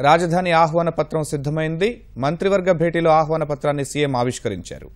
రాజధాని ఆహ్వాన పత్రం సిద్ధమైంది. మంత్రివర్గ భేటీలో ఆహ్వాన పత్రాన్ని సీఎం ఆవిష్కరించారు.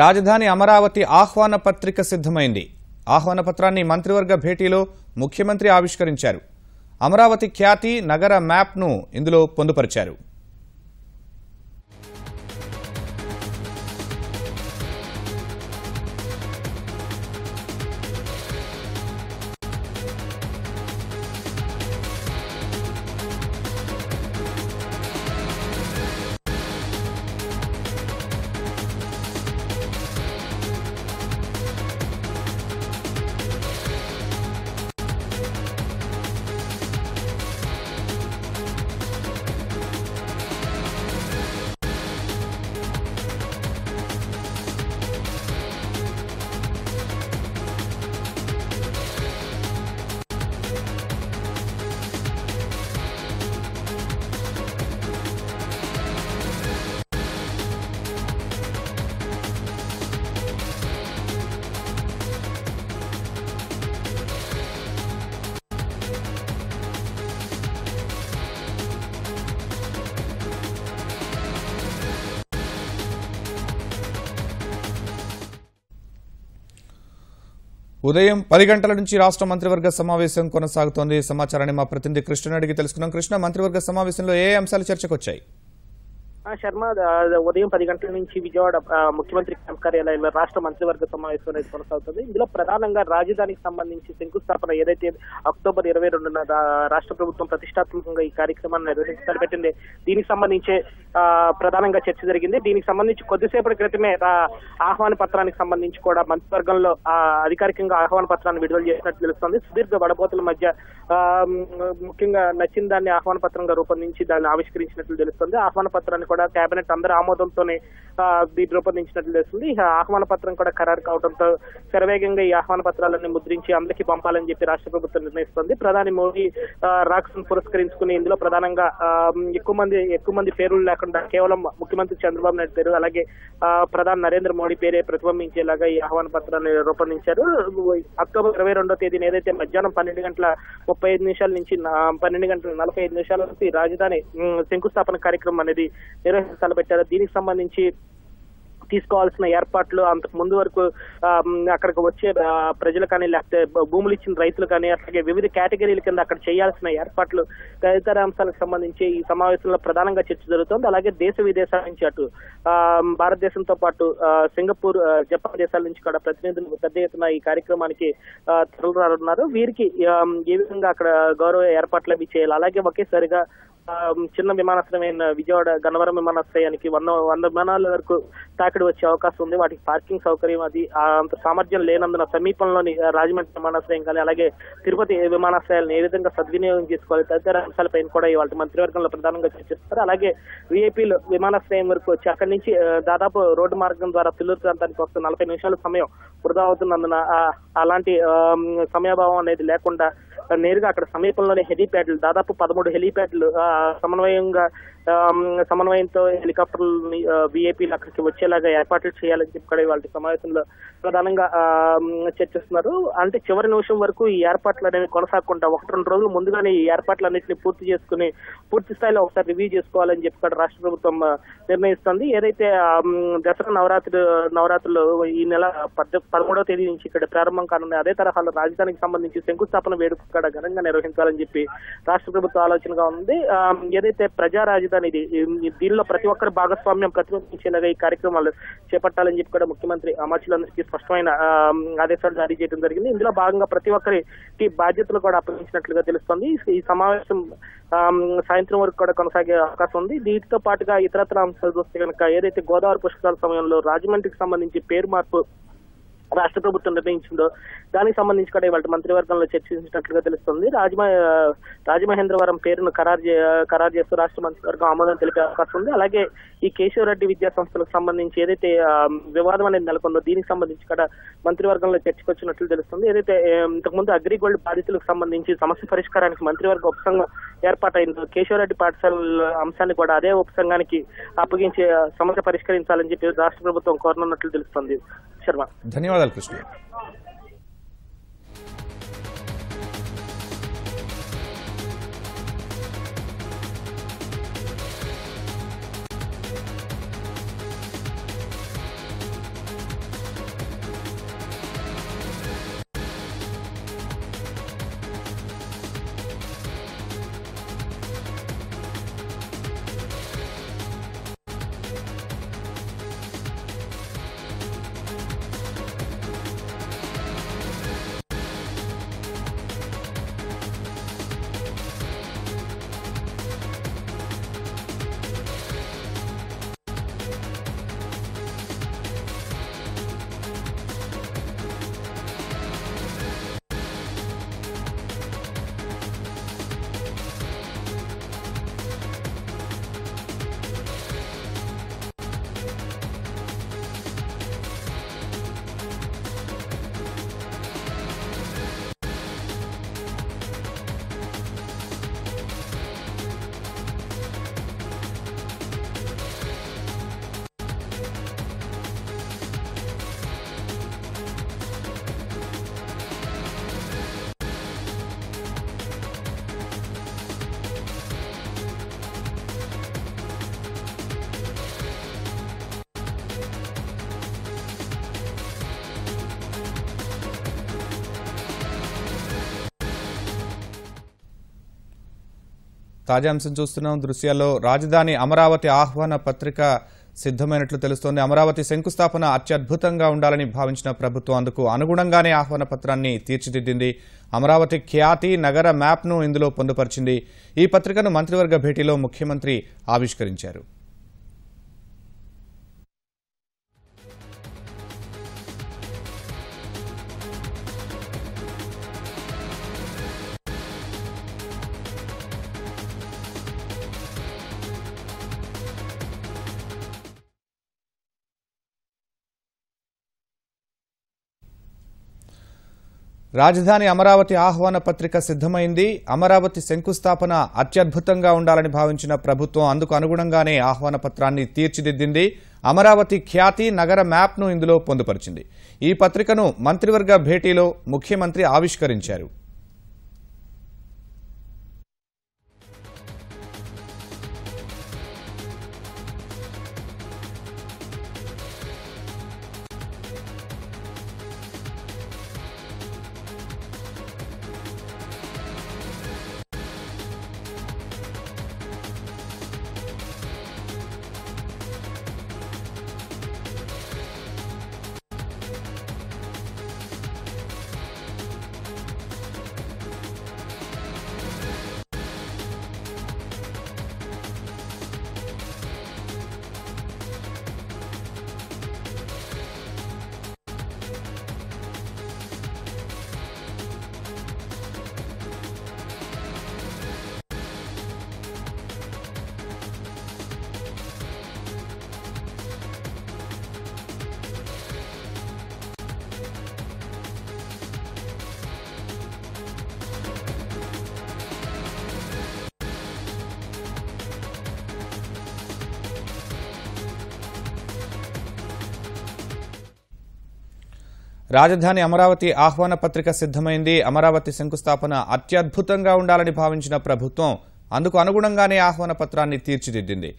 రాజధాని అమరావతి ఆహ్వాన పత్రిక సిద్ధమైంది. ఆహ్వాన పత్రాన్ని మంత్రివర్గ భేటీలో ముఖ్యమంత్రి ఆవిష్కరించారు. అమరావతి ఖ్యాతి, నగర మ్యాప్ను ఇందులో పొందుపరిచారు. ఉదయం 10 గంటల నుంచి రాష్ట్ర మంత్రివర్గ సమావేశం కొనసాగుతోంది. సమాచారాన్ని మా ప్రతినిధి కృష్ణ అడిగి తెలుసుకున్నాం. కృష్ణ, మంత్రివర్గ సమావేశంలో ఏ అంశాలు చర్చకు వచ్చాయి? శర్మ, ఉదయం 10 గంటల నుంచి విజయవాడ ముఖ్యమంత్రి క్యాంప్ కార్యాలయంలో రాష్ట్ర మంత్రివర్గ సమావేశం అనేది కొనసాగుతుంది. ఇందులో ప్రధానంగా రాజధానికి సంబంధించి శంకుస్థాపన ఏదైతే అక్టోబర్ 22న రాష్ట్ర ప్రభుత్వం ప్రతిష్టాత్మకంగా ఈ కార్యక్రమాన్ని నిర్వహించి పెట్టింది, దీనికి సంబంధించి ప్రధానంగా చర్చ జరిగింది. దీనికి సంబంధించి కొద్దిసేపటి క్రితమే ఆహ్వాన పత్రానికి సంబంధించి కూడా మంత్రివర్గంలో అధికారికంగా ఆహ్వాన పత్రాన్ని విడుదల చేసినట్టు తెలుస్తోంది. సుదీర్ఘ వడపోతల మధ్య ముఖ్యంగా నచ్చిన దాన్ని ఆహ్వాన పత్రంగా రూపొందించి దాన్ని ఆవిష్కరించినట్లు తెలుస్తుంది. ఆహ్వాన పత్రాన్ని కూడా కేబినెట్ అందరి ఆమోదంతోనే దీన్ని రూపొందించినట్లు తెలుస్తుంది. ఆహ్వాన పత్రం కూడా ఖరారు కావడంతో శరవేగంగా ఈ ఆహ్వాన పత్రాలన్నీ ముద్రించి అందరికీ పంపాలని చెప్పి రాష్ట్ర ప్రభుత్వం నిర్ణయిస్తుంది. ప్రధాని మోదీ రాక్స్ను పురస్కరించుకుని ఇందులో ప్రధానంగా ఎక్కువ మంది పేర్లు లేకుండా కేవలం ముఖ్యమంత్రి చంద్రబాబు నాయుడు పేరు, అలాగే ప్రధాని నరేంద్ర మోడీ పేరే ప్రతిబింబించేలాగా ఈ ఆహ్వాన పత్రాన్ని రూపొందించారు. అక్టోబర్ 22వ తేదీన ఏదైతే మధ్యాహ్నం 12:35 నుంచి 12:45 వరకు ఈ రాజధాని శంకుస్థాపన కార్యక్రమం అనేది తలపెట్టారు. దీనికి సంబంధించి తీసుకోవాల్సిన ఏర్పాట్లు అంతకు ముందు వరకు అక్కడికి వచ్చే ప్రజలు కానీ, లేకపోతే భూములు ఇచ్చిన రైతులు కానీ, అట్లాగే వివిధ కేటగిరీల కింద అక్కడ చేయాల్సిన ఏర్పాట్లు తదితర అంశాలకు సంబంధించి ఈ సమావేశంలో ప్రధానంగా చర్చ జరుగుతోంది. అలాగే దేశ విదేశాల నుంచి అటు భారతదేశంతో పాటు సింగపూర్, జపాన్ దేశాల నుంచి కూడా ప్రతినిధులు పెద్ద ఎత్తున ఈ కార్యక్రమానికి తరలిరానున్నారు. వీరికి ఏ విధంగా అక్కడ గౌరవ ఏర్పాట్లు అవి చేయాలి, అలాగే ఒకేసారిగా చిన్న విమానాశ్రయమైన విజయవాడ గన్నవరం విమానాశ్రయానికి 100 విమానాల వరకు తాకిడి వచ్చే అవకాశం ఉంది. వాటికి పార్కింగ్ సౌకర్యం అది అంత సామర్థ్యం లేనందున సమీపంలోని రాజమండ్రి విమానాశ్రయం కానీ, అలాగే తిరుపతి విమానాశ్రయాలను ఏ విధంగా సద్వినియోగం చేసుకోవాలి తదితర అంశాలపైన కూడా ఇవాళ మంత్రివర్గంలో ప్రధానంగా చర్చిస్తారు. అలాగే విఐపీలు విమానాశ్రయం వరకు వచ్చి అక్కడి నుంచి దాదాపు రోడ్డు మార్గం ద్వారా పిల్లూరు ప్రాంతానికి వస్తే 40 నిమిషాల సమయం వృధా అవుతున్నందున అలాంటి సమయాభావం అనేది లేకుండా నేరుగా అక్కడ సమీపంలోనే హెలీప్యాడ్లు, దాదాపు 13 హెలీప్యాడ్లు సమన్వయంతో హెలికాప్టర్లని విఐపీలు అక్కడికి వచ్చేలాగా ఏర్పాట్లు చేయాలని చెప్పి కూడా వాళ్ళ సమావేశంలో ప్రధానంగా చర్చిస్తున్నారు. అంటే చివరి నిమిషం వరకు ఈ ఏర్పాట్లు అనేవి కొనసాగకుండా 1-2 రోజులు ముందుగానే ఈ ఏర్పాట్లన్నింటినీ పూర్తి చేసుకుని పూర్తి స్థాయిలో ఒకసారి రివ్యూ చేసుకోవాలని చెప్పి కూడా రాష్ట్ర ప్రభుత్వం నిర్ణయిస్తుంది. ఏదైతే దసరా నవరాత్రులు ఈ నెల 13వ తేదీ నుంచి ఇక్కడ ప్రారంభం కానున్నాయి, అదే తరహాలో రాజధానికి సంబంధించి శంకుస్థాపన వేడుక కూడా ఘనంగా నిర్వహించాలని చెప్పి రాష్ట్ర ప్రభుత్వ ఆలోచనగా ఉంది. ఏదైతే ప్రజా రాజధాని రాజధాని దీనిలో ప్రతి ఒక్కరి భాగస్వామ్యం ప్రతిబింబించేలాగా ఈ కార్యక్రమాలు చేపట్టాలని చెప్పి కూడా ముఖ్యమంత్రి అమాత్యులందరికీ స్పష్టమైన ఆదేశాలు జారీ చేయడం జరిగింది. ఇందులో భాగంగా ప్రతి ఒక్కరికి బాధ్యతలు కూడా అప్పగించినట్లుగా తెలుస్తోంది. ఈ సమావేశం సాయంత్రం వరకు కూడా కొనసాగే అవకాశం ఉంది. దీంతో పాటుగా ఇతరత్ర అంశాలు చూస్తే కనుక ఏదైతే గోదావరి పుష్కరాల సమయంలో రాజమండ్రికి సంబంధించి పేరు మార్పు రాష్ట్ర ప్రభుత్వం నిర్ణయించిందో దానికి సంబంధించి కూడా ఇవాళ మంత్రివర్గంలో చర్చించినట్లుగా తెలుస్తుంది. రాజమహేంద్రవరం పేరును ఖరారు చేస్తూ రాష్ట్ర మంత్రివర్గం ఆమోదం తెలిపే అవకాశం ఉంది. అలాగే ఈ కేశవరెడ్డి విద్యా సంస్థలకు సంబంధించి ఏదైతే వివాదం అనేది నెలకొందో దీనికి సంబంధించి కూడా మంత్రివర్గంలో చర్చకు వచ్చినట్లు తెలుస్తుంది. ఏదైతే ఇంతకుముందు అగ్రిగోల్డ్ బాధితులకు సంబంధించి సమస్య పరిష్కారానికి మంత్రివర్గ ఉపసంఘం ఏర్పాటైందో కేశవరెడ్డి పాఠశాల అంశాన్ని కూడా అదే ఉపసంఘానికి అప్పగించే సమస్య పరిష్కరించాలని చెప్పి రాష్ట్ర ప్రభుత్వం కోరనున్నట్లు తెలుస్తుంది. శర్మ, ధన్యవాదాలు కృష్ణ. తాజా అంశం చూస్తున్నాం. దృశ్యాల్లో రాజధాని అమరావతి ఆహ్వాన పత్రిక సిద్ధమైనట్లు తెలుస్తోంది. అమరావతి శంకుస్థాపన అత్యద్భుతంగా ఉండాలని భావించిన ప్రభుత్వం అందుకు అనుగుణంగానే ఆహ్వాన పత్రాన్ని తీర్చిదిద్దింది. అమరావతి ఖ్యాతి నగర మ్యాప్ను ఇందులో పొందుపరిచింది. ఈ పత్రికను మంత్రివర్గ భేటీలో ముఖ్యమంత్రి ఆవిష్కరించారు. రాజధాని అమరావతి ఆహ్వాన పత్రిక సిద్ధమైంది. అమరావతి శంకుస్థాపన అత్యద్భుతంగా ఉండాలని భావించిన ప్రభుత్వం అందుకు అనుగుణంగానే ఆహ్వాన పత్రాన్ని తీర్చిదిద్దింది. అమరావతి ఖ్యాతి నగర మ్యాప్ను ఇందులో పొందుపరిచింది. ఈ పత్రికను మంత్రివర్గ భేటీలో ముఖ్యమంత్రి ఆవిష్కరించారు. రాజధాని అమరావతి ఆహ్వాన పత్రిక సిద్ధమైంది. అమరావతి శంకుస్థాపన అత్యద్భుతంగా ఉండాలని భావించిన ప్రభుత్వం అందుకు అనుగుణంగానే ఆహ్వాన పత్రాన్ని తీర్చిదిద్దింది.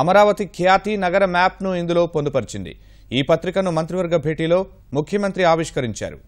అమరావతి ఖ్యాతి నగర మ్యాప్ను ఇందులో పొందుపరిచింది. ఈ పత్రికను మంత్రివర్గ భేటీలో ముఖ్యమంత్రి ఆవిష్కరించారు.